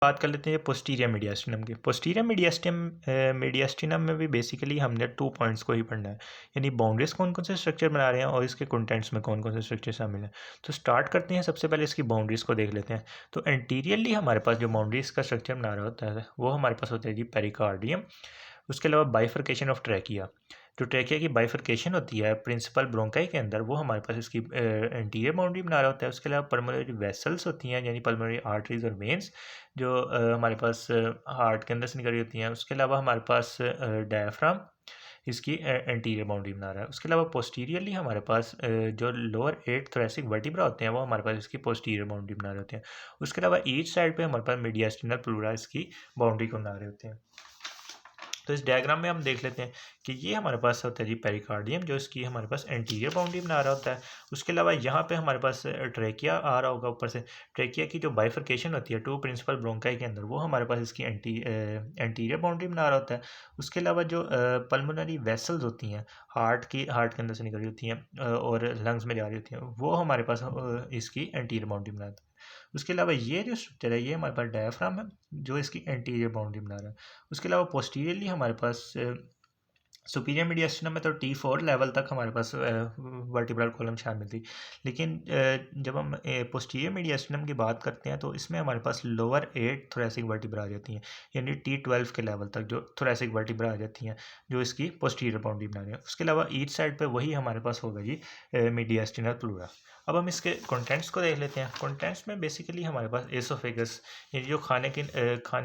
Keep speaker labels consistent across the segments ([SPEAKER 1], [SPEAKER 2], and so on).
[SPEAKER 1] बात कर लेते हैं पोस्टीरियर मीडियास्टिनम की। पोस्टीरियर मीडियास्टिनम में भी बेसिकली हमने 2 पॉइंट्स को ही पढ़ना है, यानी बाउंड्रीज कौन कौन से स्ट्रक्चर बना रहे हैं और इसके कंटेंट्स में कौन कौन से स्ट्रक्चर शामिल हैं। तो स्टार्ट करते हैं, सबसे पहले इसकी बाउंड्रीज को देख लेते हैं। तो एंटीरियरली हमारे पास जो बाउंड्रीज का स्ट्रक्चर बना रहा होता है वो हमारे पास होता है जी पेरिकार्डियम। उसके अलावा बाइफर्केशन ऑफ ट्रैकिया, जो ट्रैकिया की बाइफर्केशन होती है प्रिंसिपल ब्रोंकाई के अंदर, वो हमारे पास इसकी एंटीरियर बाउंड्री बना रहा होता है। उसके अलावा पल्मोनरी वेसल्स होती हैं, यानी पल्मोनरी आर्टरीज और वेन्स, जो हमारे पास हार्ट के अंदर से निकली होती हैं। उसके अलावा हमारे पास डायफ्राम इसकी एंटीरियर बाउंड्री बना रहा है। उसके अलावा पोस्टीरियरली हमारे पास जो लोअर 8 थोरेसिक वर्टिब्रा होते हैं वो हमारे पास इसकी पोस्टीरियर बाउंड्री बना रहे होते हैं। उसके अलावा ईच साइड पे हमारे पास मीडियास्टिनल प्लूरा इसकी बाउंड्री को बना रहे होते हैं। तो इस डायग्राम में हम देख लेते हैं कि ये हमारे पास होता है जी पेरिकार्डियम, जो इसकी हमारे पास एंटीरियर बाउंड्री बना रहा होता है। उसके अलावा यहाँ पे हमारे पास ट्रेकिया आ रहा होगा ऊपर से। ट्रेकिया की जो बाइफर्केशन होती है 2 प्रिंसिपल ब्रोंकाई के अंदर, वो हमारे पास इसकी एंटीरियर बाउंड्री बना रहा होता है। उसके अलावा जो पल्मोनरी वेसल्स होती हैं हार्ट के अंदर से निकली होती हैं और लंग्स में जा रही होती हैं, वो हमारे पास इसकी एंटीरियर बाउंड्री बनाता है। उसके अलावा ये जो स्ट्रक्चर है ये हमारे पास डायफ्राम है, जो इसकी एंटीरियर बाउंड्री बना रहा है। उसके अलावा पोस्टीरियरली हमारे पास सुपीरियर मीडियास्टिनम में तो T4 लेवल तक हमारे पास वर्टिब्रल कॉलम शामिल थी, लेकिन जब हम पोस्टीरियर मीडियास्टिनम की बात करते हैं तो इसमें हमारे पास लोअर 8 थोरेसिक वर्टिब्रा आ जाती हैं, यानी T12 के लेवल तक जो थोरेसिक वर्टिब्रा आ जाती हैं, जो इसकी पोस्टीरियर बाउंड्री बना रही है। उसके अलावा ईच साइड पे वही हमारे पास होगा जी मीडियास्टिनल प्लूरा। अब हम इसके कंटेंट्स को देख लेते हैं। कंटेंट्स में बेसिकली हमारे पास एसोफेगस, ये जो खाने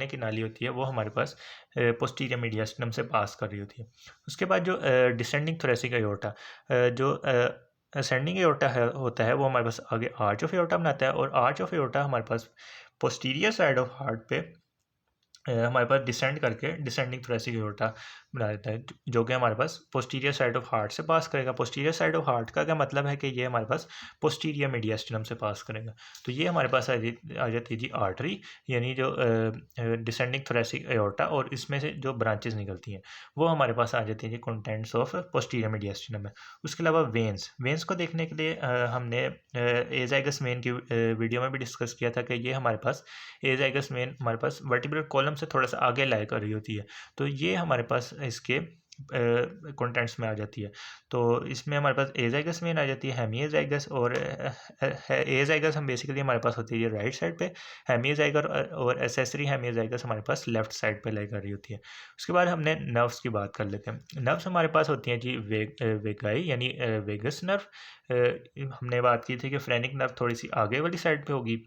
[SPEAKER 1] की नाली होती है वो हमारे पास पोस्टीरियर मीडियास्टिनम से पास कर रही होती है। उसके बाद जो डिसेंडिंग थोरेसिक एओर्टा, जो असेंडिंग एओर्टा होता है वो हमारे पास आगे आर्च ऑफ एओर्टा बनाता है, और आर्च ऑफ एओर्टा हमारे पास पोस्टीरियर साइड ऑफ हार्ट पे हमारे पास डिसेंड करके डिसेंडिंग थोरेसिक एओर्टा बना देता है, जो कि हमारे पास पोस्टीरियर साइड ऑफ हार्ट से पास करेगा। पोस्टीरियर साइड ऑफ हार्ट का क्या मतलब है कि ये हमारे पास पोस्टीरियर मीडियास्टिनम से पास करेगा। तो ये हमारे पास आ जाती है जी आर्टरी, यानी जो डिसेंडिंग थोरेसिक एओर्टा, और इसमें से जो ब्रांचेस निकलती हैं वो हमारे पास आ जाती हैं जी कंटेंट्स ऑफ पोस्टीरियर मीडियास्टिनम में। उसके अलावा वेन्स को देखने के लिए हमने एजाइगस वेन की वीडियो में भी डिस्कस किया था कि ये हमारे पास एजाइगस वेन हमारे पास वर्टिब्रल कॉलम से थोड़ा सा आगे लाई कर रही होती है, तो ये हमारे पास इसके कंटेंट्स में आ जाती है। तो इसमें हमारे पास एजाइगस वेन आ जाती है, हेमिएजाइगस, और एजाइगस हम बेसिकली हमारे पास होती है राइट साइड पे, हेमिएजाइगर और एसेसरी हेमिएजाइगस हमारे पास लेफ्ट साइड पे लाई कर रही होती है। उसके बाद हमने नर्व्स की बात कर लेते हैं। नर्व्स हमारे पास होती हैं जी वेगाई, यानी वेगस नर्व। हमने बात की थी कि फ्रेनिक नर्व थोड़ी सी आगे वाली साइड पे होगी,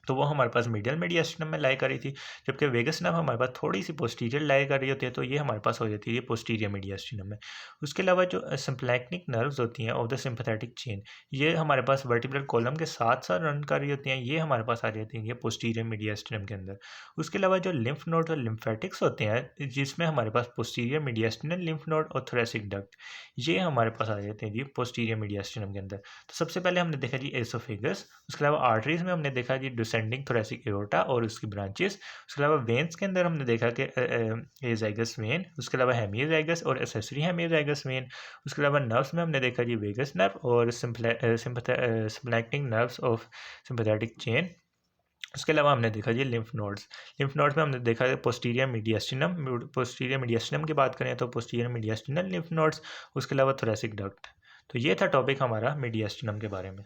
[SPEAKER 1] तो वो हमारे पास मीडियल मीडियास्टिनम में लाई कर रही थी, जबकि वेगस नर्व हमारे पास थोड़ी सी पोस्टीरियर लाई कर रही होती है, तो ये हमारे पास हो जाती है पोस्टीरियर मीडियास्टिनम में। उसके अलावा जो सिम्प्लैक्निक नर्व्स होती हैं ऑफ द सिंपैथेटिक चेन, ये हमारे पास वर्टिब्रल कॉलम के साथ साथ रन कर रही होती हैं, ये हमारे पास आ जाती हैं पोस्टीरियर मीडियास्टिनम के अंदर। उसके अलावा जो लिम्फ नोड और लिम्फेटिक्स होते हैं, जिसमें हमारे पास पोस्टीरियर मीडियास्टिनल लिम्फ नोड और थोरेसिक डक्ट, ये हमारे पास आ जाते हैं जी पोस्टीरियर मीडियास्टिनम के अंदर। तो सबसे पहले हमने देखा जी एसोफेगस। उसके अलावा आर्टरीज में हमने देखा जी डिसेंडिंग थोरेसिक एओर्टा और उसकी ब्रांचेस। उसके अलावा वेन्स के अंदर हमने देखा कि एजाइगस वेन, उसके अलावा हेमिएजाइगस और एसेसरी हेमिएजाइगस वेन। उसके अलावा नर्व्स में हमने देखा जी वेगस नर्व और सिम्प्लैक्टिक नर्व्स ऑफ सिंपैथेटिक चेन। उसके अलावा हमने देखा जी लिम्फ नोड्स में हमने देखा है पोस्टीरियर मीडियास्टिनम की बात करें तो पोस्टीरियर मीडियास्टिनल लिम्फ नोड्स, उसके अलावा थोरेसिक डक्ट। तो ये था टॉपिक हमारा मीडियास्टिनम के बारे में।